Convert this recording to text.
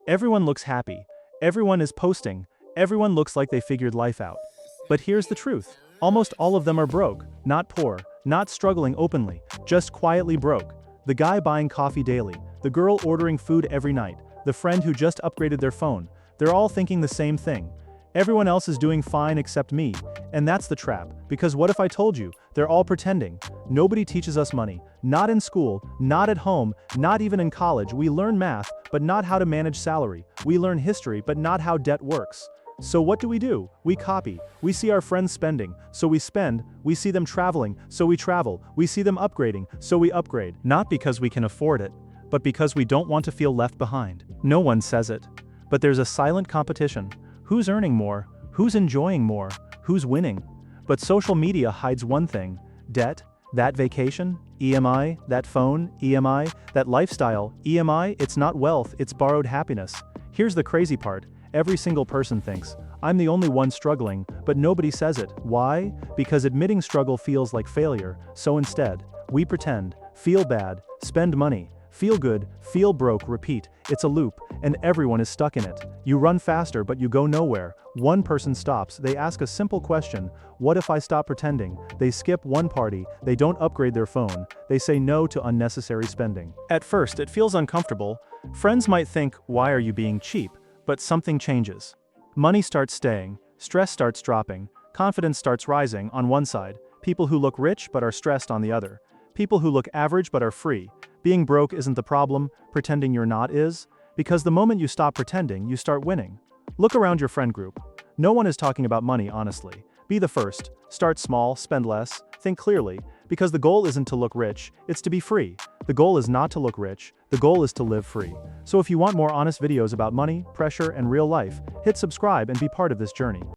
Everyone looks happy. Everyone is posting. Everyone looks like they figured life out. But here's the truth. Almost all of them are broke, not poor, not struggling openly, just quietly broke. The guy buying coffee daily, the girl ordering food every night, the friend who just upgraded their phone. They're all thinking the same thing. Everyone else is doing fine except me, and that's the trap, because what if I told you, they're all pretending. Nobody teaches us money, not in school, not at home, not even in college. We learn math, but not how to manage salary. We learn history, but not how debt works. So what do? We copy. We see our friends spending, so we spend. We see them traveling, so we travel. We see them upgrading, so we upgrade. Not because we can afford it, but because we don't want to feel left behind. No one says it, but there's a silent competition. Who's earning more? Who's enjoying more? Who's winning? But social media hides one thing: debt, that vacation, EMI, that phone, EMI, that lifestyle, EMI. It's not wealth, it's borrowed happiness. Here's the crazy part. Every single person thinks, I'm the only one struggling, but nobody says it. Why? Because admitting struggle feels like failure, so instead, we pretend, feel bad, spend money, feel good, feel broke, repeat. It's a loop, and everyone is stuck in it. You run faster but you go nowhere. One person stops, they ask a simple question: what if I stop pretending? They skip one party, they don't upgrade their phone, they say no to unnecessary spending. At first, it feels uncomfortable. Friends might think, why are you being cheap? But something changes. Money starts staying, stress starts dropping, confidence starts rising on one side, people who look rich but are stressed on the other, people who look average but are free. Being broke isn't the problem, pretending you're not is, because the moment you stop pretending, you start winning. Look around your friend group. No one is talking about money honestly. Be the first, start small, spend less, think clearly, because the goal isn't to look rich, it's to be free. The goal is not to look rich, the goal is to live free. So if you want more honest videos about money, pressure, and real life, hit subscribe and be part of this journey.